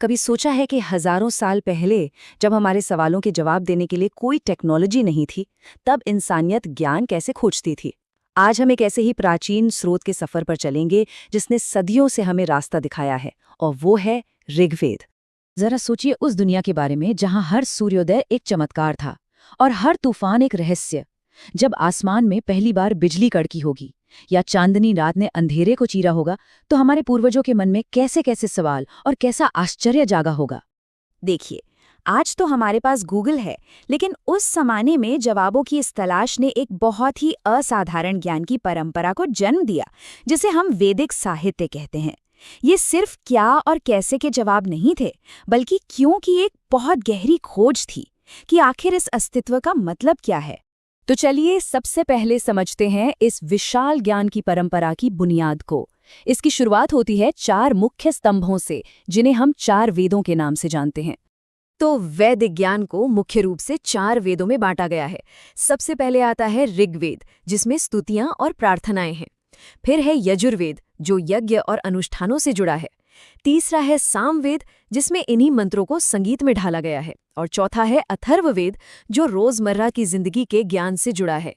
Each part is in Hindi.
कभी सोचा है कि हजारों साल पहले जब हमारे सवालों के जवाब देने के लिए कोई टेक्नोलॉजी नहीं थी, तब इंसानियत ज्ञान कैसे खोजती थी? आज हम एक ऐसे ही प्राचीन स्रोत के सफर पर चलेंगे जिसने सदियों से हमें रास्ता दिखाया है, और वो है ऋग्वेद। जरा सोचिए उस दुनिया के बारे में जहां हर सूर्योदय एक चमत्कार था और हर तूफान एक रहस्य। जब आसमान में पहली बार बिजली कड़की होगी या चांदनी रात ने अंधेरे को चीरा होगा, तो हमारे पूर्वजों के मन में कैसे कैसे सवाल और कैसा आश्चर्य जागा होगा। देखिए, आज तो हमारे पास गूगल है, लेकिन उस जमाने में जवाबों की इस तलाश ने एक बहुत ही असाधारण ज्ञान की परंपरा को जन्म दिया, जिसे हम वैदिक साहित्य कहते हैं। ये सिर्फ क्या और कैसे के जवाब नहीं थे, बल्कि क्यों की एक बहुत गहरी खोज थी कि आखिर इस अस्तित्व का मतलब क्या है। तो चलिए सबसे पहले समझते हैं इस विशाल ज्ञान की परंपरा की बुनियाद को। इसकी शुरुआत होती है 4 मुख्य स्तंभों से, जिन्हें हम 4 वेदों के नाम से जानते हैं। तो वैदिक ज्ञान को मुख्य रूप से 4 वेदों में बांटा गया है। सबसे पहले आता है ऋग्वेद, जिसमें स्तुतियां और प्रार्थनाएं हैं। फिर है यजुर्वेद, जो यज्ञ और अनुष्ठानों से जुड़ा है। तीसरा है सामवेद, जिसमें इन्हीं मंत्रों को संगीत में ढाला गया है। और चौथा है अथर्ववेद, जो रोजमर्रा की जिंदगी के ज्ञान से जुड़ा है।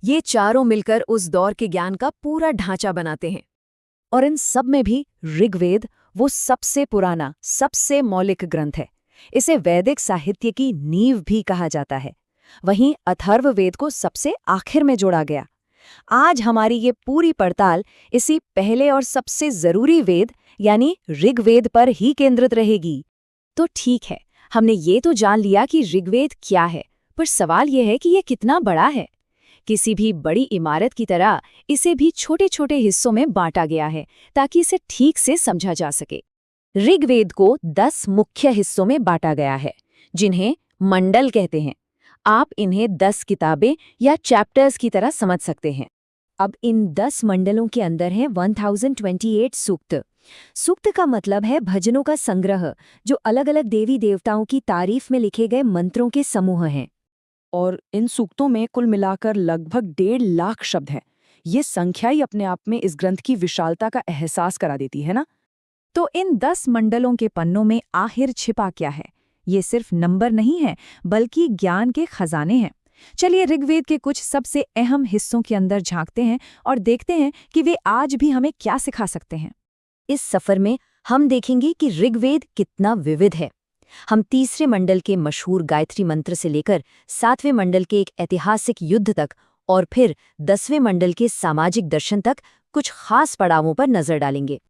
ये चारों मिलकर उस दौर के ज्ञान का पूरा ढांचा बनाते हैं। और इन सब में भी ऋग्वेद वो सबसे पुराना, सबसे मौलिक ग्रंथ है। इसे वैदिक साहित्य की नींव भी कहा जाता है। वहीं अथर्ववेद को सबसे आखिर में जोड़ा गया। आज हमारी ये पूरी पड़ताल इसी पहले और सबसे जरूरी वेद यानी ऋग्वेद पर ही केंद्रित रहेगी। तो ठीक है, हमने ये तो जान लिया कि ऋग्वेद क्या है, पर सवाल यह है कि ये कितना बड़ा है। किसी भी बड़ी इमारत की तरह इसे भी छोटे छोटे हिस्सों में बांटा गया है, ताकि इसे ठीक से समझा जा सके। ऋग्वेद को 10 मुख्य हिस्सों में बांटा गया है, जिन्हें मंडल कहते हैं। आप इन्हें 10 किताबें या चैप्टर्स की तरह समझ सकते हैं। अब इन 10 मंडलों के अंदर हैं 1028 सूक्त। सूक्त का मतलब है भजनों का संग्रह, जो अलग अलग देवी देवताओं की तारीफ में लिखे गए मंत्रों के समूह हैं। और इन सूक्तों में कुल मिलाकर लगभग 1.5 लाख शब्द हैं। ये संख्या ही अपने आप में इस ग्रंथ की विशालता का एहसास करा देती है ना। तो इन 10 मंडलों के पन्नों में आखिर छिपा क्या है? ये सिर्फ नंबर नहीं है, बल्कि ज्ञान के खजाने हैं। चलिए ऋग्वेद के कुछ सबसे अहम हिस्सों के अंदर झांकते हैं और देखते हैं कि वे आज भी हमें क्या सिखा सकते हैं। इस सफर में हम देखेंगे कि ऋग्वेद कितना विविध है। हम तीसरे मंडल के मशहूर गायत्री मंत्र से लेकर 7वें मंडल के एक ऐतिहासिक युद्ध तक, और फिर 10वें मंडल के सामाजिक दर्शन तक कुछ खास पड़ावों पर नजर डालेंगे।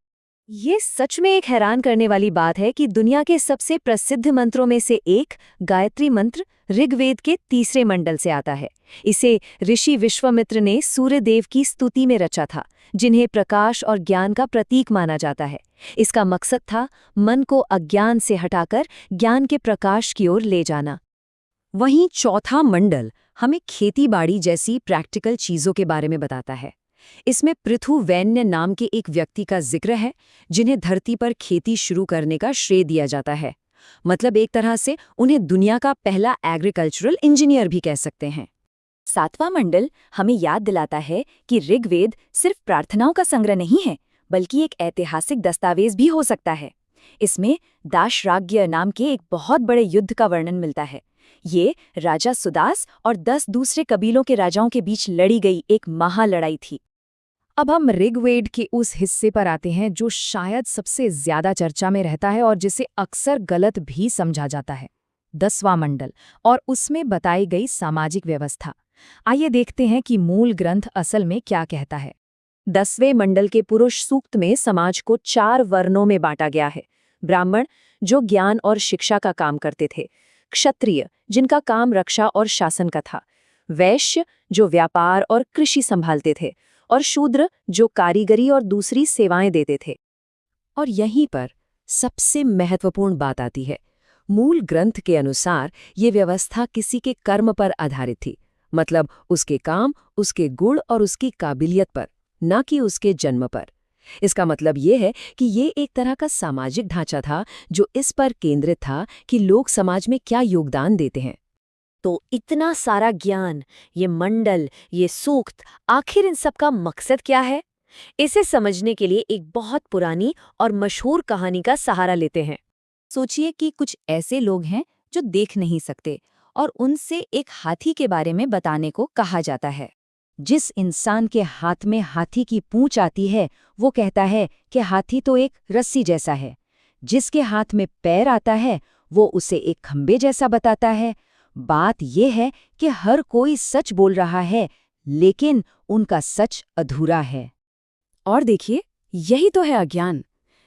ये सच में एक हैरान करने वाली बात है कि दुनिया के सबसे प्रसिद्ध मंत्रों में से एक गायत्री मंत्र ऋग्वेद के तीसरे मंडल से आता है। इसे ऋषि विश्वामित्र ने सूर्यदेव की स्तुति में रचा था, जिन्हें प्रकाश और ज्ञान का प्रतीक माना जाता है। इसका मकसद था मन को अज्ञान से हटाकर ज्ञान के प्रकाश की ओर ले जाना। वहीं चौथा मंडल हमें खेती-बाड़ी जैसी प्रैक्टिकल चीजों के बारे में बताता है। इसमें पृथुवैन्य नाम के एक व्यक्ति का जिक्र है, जिन्हें धरती पर खेती शुरू करने का श्रेय दिया जाता है। मतलब एक तरह से उन्हें दुनिया का पहला एग्रीकल्चरल इंजीनियर भी कह सकते हैं। 7वां मंडल हमें याद दिलाता है कि ऋग्वेद सिर्फ प्रार्थनाओं का संग्रह नहीं है, बल्कि एक ऐतिहासिक दस्तावेज भी हो सकता है। इसमें दाशराज्य नाम के एक बहुत बड़े युद्ध का वर्णन मिलता है। ये राजा सुदास और 10 दूसरे कबीलों के राजाओं के बीच लड़ी गई एक महालड़ाई थी। अब हम ऋग्वेद के उस हिस्से पर आते हैं जो शायद सबसे ज्यादा चर्चा में रहता है और जिसे अक्सर गलत भी समझा जाता है, 10वां मंडल और उसमें बताई गई सामाजिक व्यवस्था। आइए देखते हैं कि मूल ग्रंथ असल में क्या कहता है। 10वें मंडल के पुरुष सूक्त में समाज को 4 वर्णों में बांटा गया है। ब्राह्मण, जो ज्ञान और शिक्षा का काम करते थे। क्षत्रिय, जिनका काम रक्षा और शासन का था। वैश्य, जो व्यापार और कृषि संभालते थे। और शूद्र, जो कारीगरी और दूसरी सेवाएं देते थे। और यहीं पर सबसे महत्वपूर्ण बात आती है। मूल ग्रंथ के अनुसार ये व्यवस्था किसी के कर्म पर आधारित थी, मतलब उसके काम, उसके गुण और उसकी काबिलियत पर, न कि उसके जन्म पर। इसका मतलब ये है कि ये एक तरह का सामाजिक ढांचा था जो इस पर केंद्रित था कि लोग समाज में क्या योगदान देते हैं। तो इतना सारा ज्ञान, ये मंडल, ये सूक्त, आखिर इन सब का मकसद क्या है? इसे समझने के लिए एक बहुत पुरानी और मशहूर कहानी का सहारा लेते हैं। सोचिए कि कुछ ऐसे लोग हैं जो देख नहीं सकते और उनसे एक हाथी के बारे में बताने को कहा जाता है। जिस इंसान के हाथ में हाथी की पूंछ आती है वो कहता है कि हाथी तो एक रस्सी जैसा है। जिसके हाथ में पैर आता है वो उसे एक खंबे जैसा बताता है। बात ये है कि हर कोई सच बोल रहा है, लेकिन उनका सच अधूरा है। और देखिए, यही तो है अज्ञान।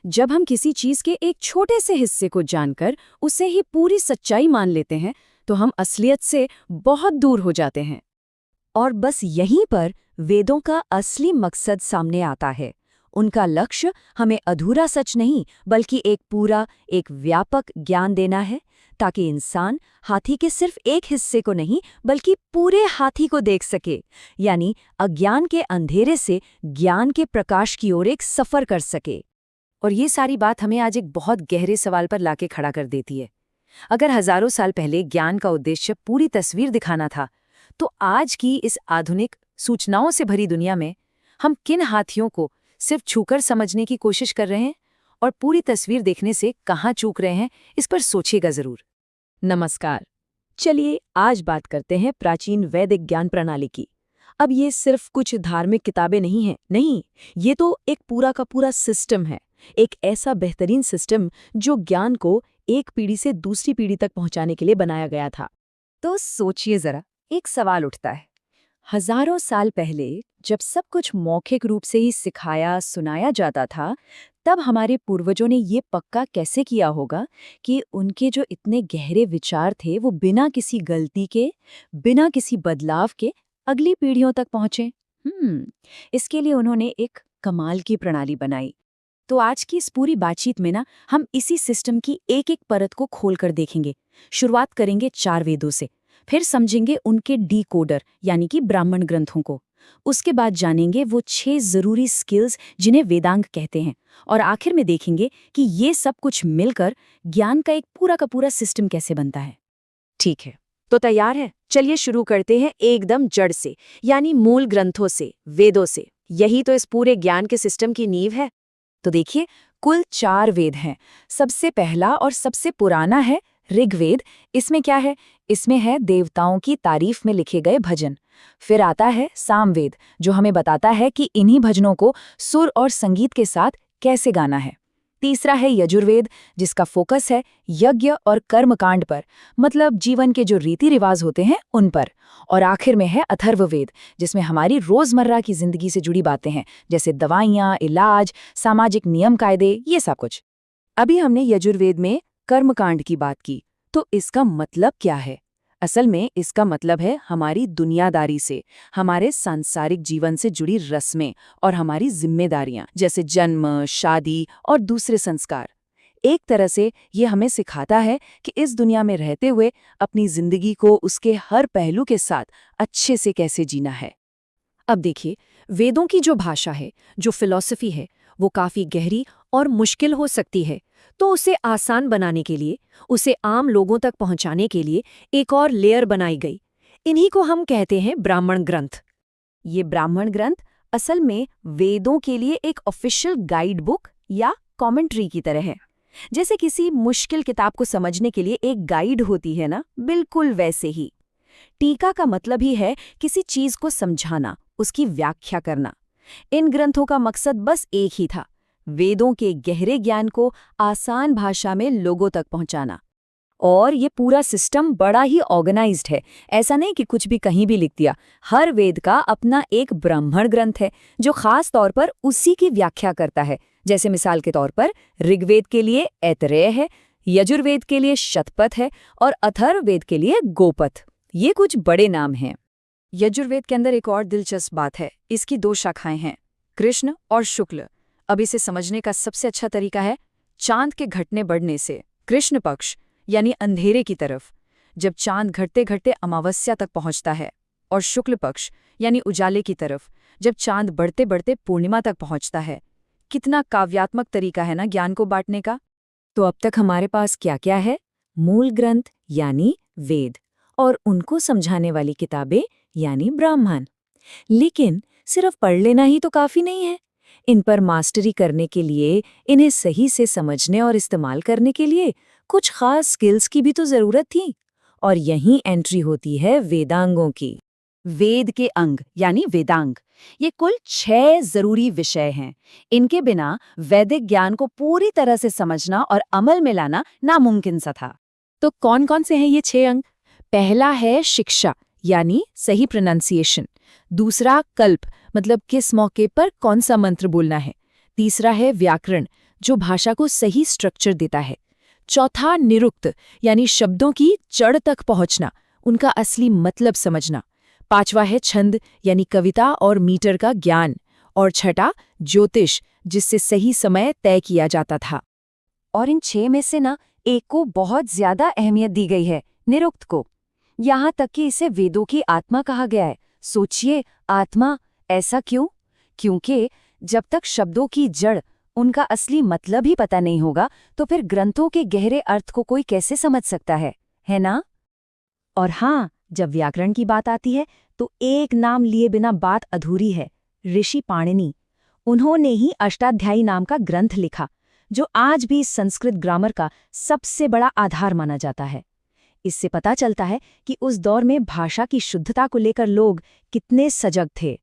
जब हम किसी चीज के एक छोटे से हिस्से को जानकर उसे ही पूरी सच्चाई मान लेते हैं, तो हम असलियत से बहुत दूर हो जाते हैं। और बस यहीं पर वेदों का असली मकसद सामने आता है। उनका लक्ष्य हमें अधूरा सच नहीं बल्कि एक पूरा, एक व्यापक ज्ञान देना है, ताकि इंसान हाथी के सिर्फ एक हिस्से को नहीं बल्कि पूरे हाथी को देख सके, यानी अज्ञान के अंधेरे से ज्ञान के प्रकाश की ओर एक सफर कर सके। और ये सारी बात हमें आज एक बहुत गहरे सवाल पर लाके खड़ा कर देती है। अगर हजारों साल पहले ज्ञान का उद्देश्य पूरी तस्वीर दिखाना था, तो आज की इस आधुनिक सूचनाओं से भरी दुनिया में हम किन हाथियों को सिर्फ छूकर समझने की कोशिश कर रहे हैं और पूरी तस्वीर देखने से कहाँ चूक रहे हैं, इस पर सोचिएगा जरूर। नमस्कार। चलिए आज बात करते हैं प्राचीन वैदिक ज्ञान प्रणाली की। अब ये सिर्फ कुछ धार्मिक किताबें नहीं हैं, नहीं, ये तो एक पूरा का पूरा सिस्टम है। एक ऐसा बेहतरीन सिस्टम जो ज्ञान को एक पीढ़ी से दूसरी पीढ़ी तक पहुंचाने के लिए बनाया गया था। तो सोचिए जरा, एक सवाल उठता है। हजारों साल पहले जब सब कुछ मौखिक रूप से ही सिखाया सुनाया जाता था, तब हमारे पूर्वजों ने ये पक्का कैसे किया होगा कि उनके जो इतने गहरे विचार थे वो बिना किसी गलती के, बिना किसी बदलाव के अगली पीढ़ियों तक पहुंचे? इसके लिए उन्होंने एक कमाल की प्रणाली बनाई। तो आज की इस पूरी बातचीत में ना हम इसी सिस्टम की एक एक परत को खोलकर देखेंगे। शुरुआत करेंगे 4 वेदों से, फिर समझेंगे उनके डीकोडर यानी कि ब्राह्मण ग्रंथों को। उसके बाद जानेंगे वो 6 जरूरी स्किल्स जिन्हें वेदांग कहते हैं, और आखिर में देखेंगे कि ये सब कुछ मिलकर ज्ञान का एक पूरा का पूरा सिस्टम कैसे बनता है। ठीक है, तो तैयार है? चलिए शुरू करते हैं एकदम जड़ से, यानी मूल ग्रंथों से, वेदों से। यही तो इस पूरे ज्ञान के सिस्टम की नींव है। तो देखिए, कुल 4 वेद हैं। सबसे पहला और सबसे पुराना है ऋग्वेद। इसमें क्या है? इसमें है देवताओं की तारीफ में लिखे गए भजन। फिर आता है सामवेद, जो हमें बताता है कि इन्हीं भजनों को सुर और संगीत के साथ कैसे गाना है। तीसरा है यजुर्वेद, जिसका फोकस है यज्ञ और कर्मकांड पर, मतलब जीवन के जो रीति रिवाज होते हैं उन पर। और आखिर में है अथर्ववेद, जिसमें हमारी रोजमर्रा की जिंदगी से जुड़ी बातें हैं, जैसे दवाइयाँ, इलाज, सामाजिक नियम कायदे, ये सब कुछ। अभी हमने यजुर्वेद में कर्मकांड की बात की, तो इसका मतलब क्या है? असल में इसका मतलब है हमारी दुनियादारी से, हमारे सांसारिक जीवन से जुड़ी रस्में और हमारी जिम्मेदारियां, जैसे जन्म, शादी और दूसरे संस्कार। एक तरह से ये हमें सिखाता है कि इस दुनिया में रहते हुए अपनी जिंदगी को उसके हर पहलू के साथ अच्छे से कैसे जीना है। अब देखिए, वेदों की जो भाषा है, जो फिलॉसफी है, वो काफी गहरी और मुश्किल हो सकती है। तो उसे आसान बनाने के लिए, उसे आम लोगों तक पहुंचाने के लिए एक और लेयर बनाई गई। इन्हीं को हम कहते हैं ब्राह्मण ग्रंथ। ये ब्राह्मण ग्रंथ असल में वेदों के लिए एक ऑफिशियल गाइड बुक या कमेंट्री की तरह है। जैसे किसी मुश्किल किताब को समझने के लिए एक गाइड होती है ना, बिल्कुल वैसे ही। टीका का मतलब ही है किसी चीज को समझाना, उसकी व्याख्या करना। इन ग्रंथों का मकसद बस एक ही था, वेदों के गहरे ज्ञान को आसान भाषा में लोगों तक पहुंचाना। और ये पूरा सिस्टम बड़ा ही ऑर्गेनाइज्ड है। ऐसा नहीं कि कुछ भी कहीं भी लिख दिया। हर वेद का अपना एक ब्राह्मण ग्रंथ है जो खास तौर पर उसी की व्याख्या करता है। जैसे मिसाल के तौर पर ऋग्वेद के लिए ऐतरेय है, यजुर्वेद के लिए शतपथ है और अथर्ववेद के लिए गोपथ। ये कुछ बड़े नाम हैं। यजुर्वेद के अंदर एक और दिलचस्प बात है, इसकी 2 शाखाएं हैं, कृष्ण और शुक्ल। अब इसे समझने का सबसे अच्छा तरीका है चांद के घटने बढ़ने से। कृष्ण पक्ष यानी अंधेरे की तरफ, जब चांद घटते घटते अमावस्या तक पहुंचता है, और शुक्ल पक्ष यानी उजाले की तरफ, जब चांद बढ़ते बढ़ते पूर्णिमा तक पहुंचता है। कितना काव्यात्मक तरीका है ना ज्ञान को बांटने का। तो अब तक हमारे पास क्या क्या है? मूल ग्रंथ यानी वेद, और उनको समझाने वाली किताबें यानी ब्राह्मण। लेकिन सिर्फ पढ़ लेना ही तो काफी नहीं है। इन पर मास्टरी करने के लिए, इन्हें सही से समझने और इस्तेमाल करने के लिए कुछ खास स्किल्स की भी तो जरूरत थी। और यहीं एंट्री होती है वेदांगों की। वेद के अंग यानी वेदांग, ये कुल 6 जरूरी विषय हैं। इनके बिना वैदिक ज्ञान को पूरी तरह से समझना और अमल में लाना नामुमकिन सा था। तो कौन कौन से हैं ये 6 अंग? पहला है शिक्षा यानी सही प्रोनाउंसिएशन। दूसरा कल्प, मतलब किस मौके पर कौन सा मंत्र बोलना है। तीसरा है व्याकरण, जो भाषा को सही स्ट्रक्चर देता है। चौथा निरुक्त, यानी शब्दों की जड़ तक पहुंचना, उनका असली मतलब समझना। पांचवा है छंद, यानी कविता और मीटर का ज्ञान। और छठा ज्योतिष, जिससे सही समय तय किया जाता था। और इन 6 में से ना एक को बहुत ज्यादा अहमियत दी गई है, निरुक्त को। यहाँ तक कि इसे वेदों की आत्मा कहा गया है। सोचिए, आत्मा, ऐसा क्यों? क्योंकि जब तक शब्दों की जड़, उनका असली मतलब ही पता नहीं होगा, तो फिर ग्रंथों के गहरे अर्थ को कोई कैसे समझ सकता है ना? और हाँ, जब व्याकरण की बात आती है तो एक नाम लिए बिना बात अधूरी है। ऋषि पाणिनि, उन्होंने ही अष्टाध्यायी नाम का ग्रंथ लिखा, जो आज भी संस्कृत ग्रामर का सबसे बड़ा आधार माना जाता है। इससे पता चलता है कि उस दौर में भाषा की शुद्धता को लेकर लोग कितने सजग थे।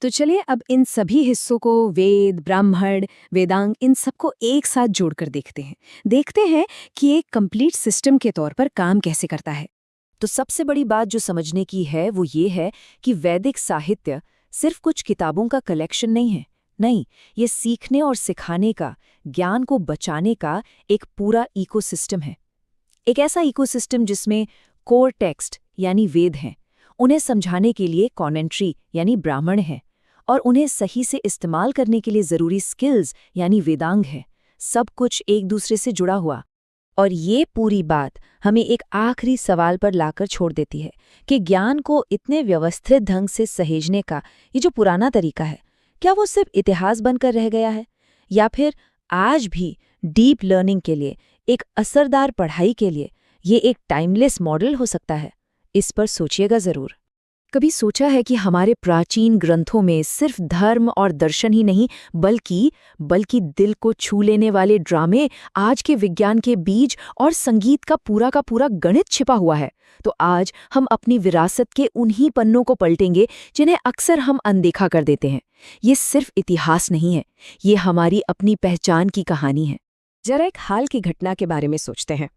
तो चलिए अब इन सभी हिस्सों को, वेद, ब्राह्मण, वेदांग, इन सबको एक साथ जोड़कर देखते हैं कि एक कंप्लीट सिस्टम के तौर पर काम कैसे करता है। तो सबसे बड़ी बात जो समझने की है वो ये है कि वैदिक साहित्य सिर्फ कुछ किताबों का कलेक्शन नहीं है। नहीं, ये सीखने और सिखाने का, ज्ञान को बचाने का एक पूरा इकोसिस्टम है। एक ऐसा इकोसिस्टम जिसमें कोर टेक्स्ट यानी वेद हैं, उन्हें समझाने के लिए कॉमेंट्री यानी ब्राह्मण है, और उन्हें सही से इस्तेमाल करने के लिए ज़रूरी स्किल्स यानी वेदांग है। सब कुछ एक दूसरे से जुड़ा हुआ। और ये पूरी बात हमें एक आखिरी सवाल पर लाकर छोड़ देती है कि ज्ञान को इतने व्यवस्थित ढंग से सहेजने का ये जो पुराना तरीका है, क्या वो सिर्फ इतिहास बनकर रह गया है, या फिर आज भी डीप लर्निंग के लिए, एक असरदार पढ़ाई के लिए ये एक टाइमलेस मॉडल हो सकता है? इस पर सोचिएगा ज़रूर। कभी सोचा है कि हमारे प्राचीन ग्रंथों में सिर्फ धर्म और दर्शन ही नहीं, बल्कि दिल को छू लेने वाले ड्रामे, आज के विज्ञान के बीज और संगीत का पूरा गणित छिपा हुआ है? तो आज हम अपनी विरासत के उन्हीं पन्नों को पलटेंगे जिन्हें अक्सर हम अनदेखा कर देते हैं। ये सिर्फ इतिहास नहीं है, ये हमारी अपनी पहचान की कहानी है। जरा एक हाल की घटना के बारे में सोचते हैं।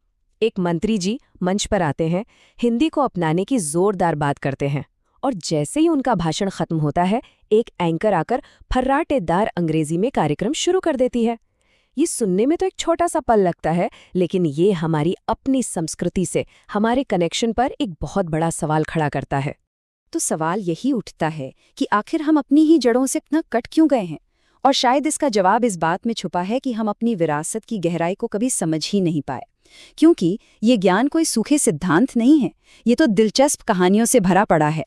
एक मंत्री जी मंच पर आते हैं, हिंदी को अपनाने की जोरदार बात करते हैं, और जैसे ही उनका भाषण खत्म होता है, एक एंकर आकर फर्राटेदार अंग्रेजी में कार्यक्रम शुरू कर देती है। ये सुनने में तो एक छोटा सा पल लगता है, लेकिन ये हमारी अपनी संस्कृति से, हमारे कनेक्शन पर एक बहुत बड़ा सवाल खड़ा करता है। तो सवाल यही उठता है कि आखिर हम अपनी ही जड़ों से इतना कट क्यों गए हैं? और शायद इसका जवाब इस बात में छुपा है कि हम अपनी विरासत की गहराई को कभी समझ ही नहीं पाए। क्योंकि ये ज्ञान कोई सूखे सिद्धांत नहीं है, ये तो दिलचस्प कहानियों से भरा पड़ा है।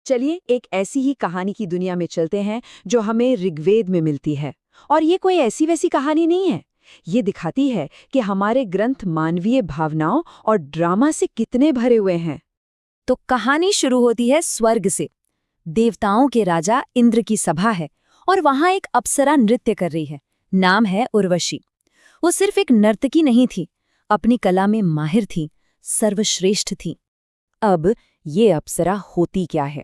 चलिए एक ऐसी ही कहानी की दुनिया में चलते हैं जो हमें ऋग्वेद में मिलती है। और ये कोई ऐसी वैसी कहानी नहीं है, ये दिखाती है कि हमारे ग्रंथ मानवीय भावनाओं और ड्रामा से कितने भरे हुए हैं। तो कहानी शुरू होती है स्वर्ग से। देवताओं के राजा इंद्र की सभा है और वहां एक अप्सरा नृत्य कर रही है। नाम है उर्वशी। वो सिर्फ एक नर्तकी नहीं थी, अपनी कला में माहिर थी, सर्वश्रेष्ठ थी। अब ये अप्सरा होती क्या है?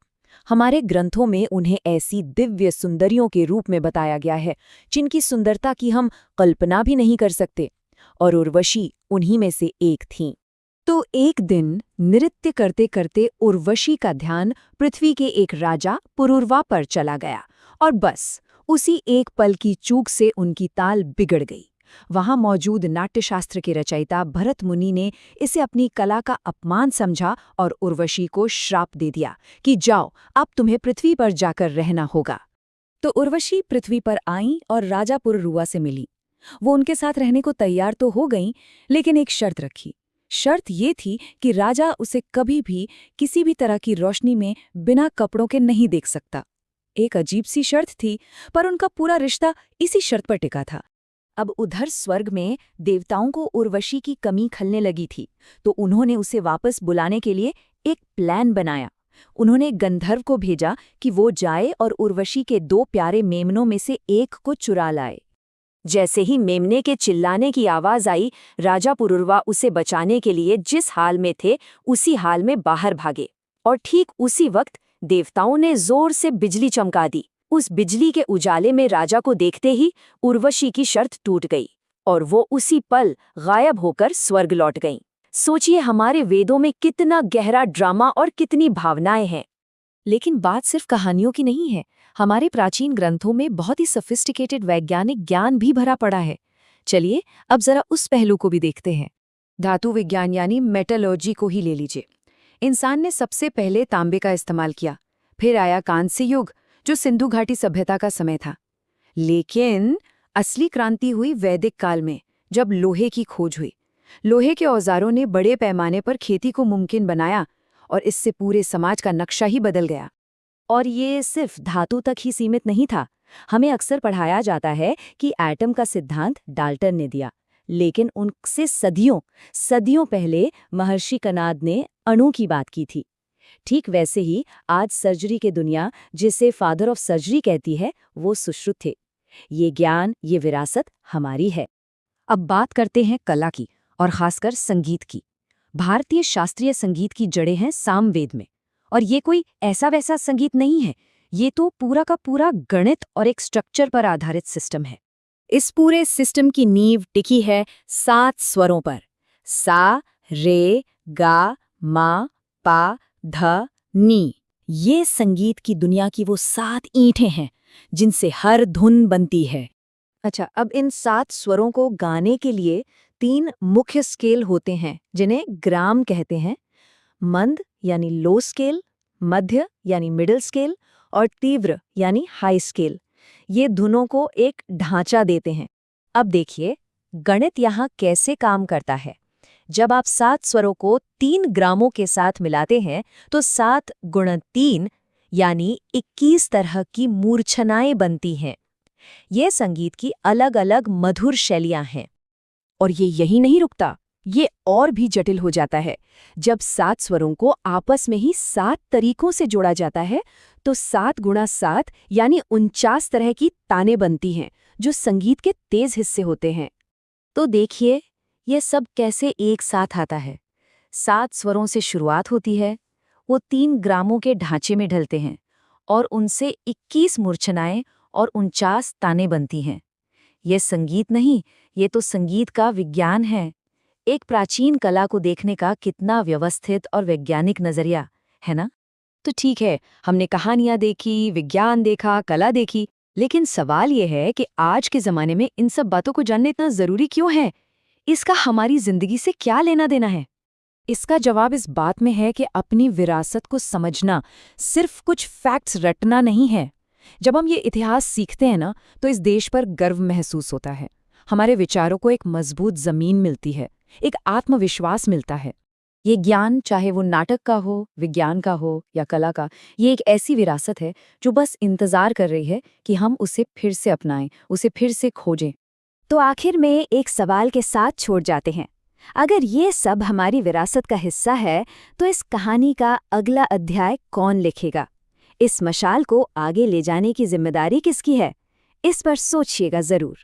हमारे ग्रंथों में उन्हें ऐसी दिव्य सुंदरियों के रूप में बताया गया है जिनकी सुंदरता की हम कल्पना भी नहीं कर सकते, और उर्वशी उन्हीं में से एक थीं। तो एक दिन नृत्य करते करते उर्वशी का ध्यान पृथ्वी के एक राजा पुरुरवा पर चला गया, और बस उसी एक पल की चूक से उनकी ताल बिगड़ गई। वहां मौजूद नाट्यशास्त्र के रचयिता भरत मुनि ने इसे अपनी कला का अपमान समझा और उर्वशी को श्राप दे दिया कि जाओ, अब तुम्हें पृथ्वी पर जाकर रहना होगा। तो उर्वशी पृथ्वी पर आईं और राजा पुरुरवा से मिली। वो उनके साथ रहने को तैयार तो हो गईं, लेकिन एक शर्त रखी। शर्त ये थी कि राजा उसे कभी भी किसी भी तरह की रोशनी में बिना कपड़ों के नहीं देख सकता। एक अजीब सी शर्त थी, पर उनका पूरा रिश्ता इसी शर्त पर टिका था। अब उधर स्वर्ग में देवताओं को उर्वशी की कमी खलने लगी थी, तो उन्होंने उसे वापस बुलाने के लिए एक प्लान बनाया। उन्होंने गंधर्व को भेजा कि वो जाए और उर्वशी के 2 प्यारे मेमनों में से एक को चुरा लाए। जैसे ही मेमने के चिल्लाने की आवाज आई, राजा पुरुरवा उसे बचाने के लिए जिस हाल में थे उसी हाल में बाहर भागे। और ठीक उसी वक्त देवताओं ने जोर से बिजली चमका दी। उस बिजली के उजाले में राजा को देखते ही उर्वशी की शर्त टूट गई और वो उसी पल गायब होकर स्वर्ग लौट गईं। सोचिए, हमारे वेदों में कितना गहरा ड्रामा और कितनी भावनाएं हैं। लेकिन बात सिर्फ कहानियों की नहीं है, हमारे प्राचीन ग्रंथों में बहुत ही सोफिस्टिकेटेड वैज्ञानिक ज्ञान भी भरा पड़ा है। चलिए अब जरा उस पहलू को भी देखते हैं। धातु विज्ञान यानी मेटलर्जी को ही ले लीजिए। इंसान ने सबसे पहले तांबे का इस्तेमाल किया, फिर आया कांस्य युग जो सिंधु घाटी सभ्यता का समय था। लेकिन असली क्रांति हुई वैदिक काल में, जब लोहे की खोज हुई। लोहे के औजारों ने बड़े पैमाने पर खेती को मुमकिन बनाया और इससे पूरे समाज का नक्शा ही बदल गया। और ये सिर्फ धातु तक ही सीमित नहीं था। हमें अक्सर पढ़ाया जाता है कि एटम का सिद्धांत डाल्टन ने दिया, लेकिन उनसे सदियों पहले महर्षि कनाद ने अणु की बात की थी। ठीक वैसे ही आज सर्जरी की दुनिया, जिसे फादर ऑफ सर्जरी कहती है, वो सुश्रुत थे। ये ज्ञान, ये विरासत हमारी है। अब बात करते हैं कला की, और खासकर संगीत की। भारतीय शास्त्रीय संगीत की जड़ें हैं सामवेद में, और ये कोई ऐसा वैसा संगीत नहीं है। ये तो पूरा का पूरा गणित और एक स्ट्रक्चर पर आधारित सिस्टम है। इस पूरे सिस्टम की नींव टिकी है 7 स्वरों पर: सा, रे, गा, मा, पा, ध, नी। ये संगीत की दुनिया की वो 7 ईंटें हैं जिनसे हर धुन बनती है। अच्छा, अब इन 7 स्वरों को गाने के लिए 3 मुख्य स्केल होते हैं, जिन्हें ग्राम कहते हैं। मंद यानी लो स्केल, मध्य यानी मिडिल स्केल, और तीव्र यानी हाई स्केल। ये धुनों को एक ढांचा देते हैं। अब देखिए गणित यहाँ कैसे काम करता है। जब आप 7 स्वरों को 3 ग्रामों के साथ मिलाते हैं तो 7 गुणन 3 यानी 21 तरह की मूर्छनाएं बनती हैं। ये संगीत की अलग अलग मधुर शैलियां हैं। और ये यही नहीं रुकता, ये और भी जटिल हो जाता है। जब 7 स्वरों को आपस में ही 7 तरीकों से जोड़ा जाता है तो 7 गुणा 7 यानी 49 तरह की तानें बनती हैं, जो संगीत के तेज हिस्से होते हैं। तो देखिए यह सब कैसे एक साथ आता है। 7 स्वरों से शुरुआत होती है, वो 3 ग्रामों के ढांचे में ढलते हैं और उनसे 21 मूर्छनाएं और 49 तानें बनती हैं। ये संगीत नहीं, ये तो संगीत का विज्ञान है। एक प्राचीन कला को देखने का कितना व्यवस्थित और वैज्ञानिक नजरिया है ना। तो ठीक है, हमने कहानियां देखी, विज्ञान देखा, कला देखी, लेकिन सवाल ये है कि आज के जमाने में इन सब बातों को जानना इतना जरूरी क्यों है? इसका हमारी जिंदगी से क्या लेना देना है? इसका जवाब इस बात में है कि अपनी विरासत को समझना सिर्फ कुछ फैक्ट्स रटना नहीं है। जब हम ये इतिहास सीखते हैं ना, तो इस देश पर गर्व महसूस होता है। हमारे विचारों को एक मजबूत जमीन मिलती है, एक आत्मविश्वास मिलता है। ये ज्ञान, चाहे वो नाटक का हो, विज्ञान का हो या कला का, ये एक ऐसी विरासत है जो बस इंतजार कर रही है कि हम उसे फिर से अपनाएं, उसे फिर से खोजें। तो आखिर में एक सवाल के साथ छोड़ जाते हैं। अगर ये सब हमारी विरासत का हिस्सा है, तो इस कहानी का अगला अध्याय कौन लिखेगा? इस मशाल को आगे ले जाने की जिम्मेदारी किसकी है? इस पर सोचिएगा जरूर।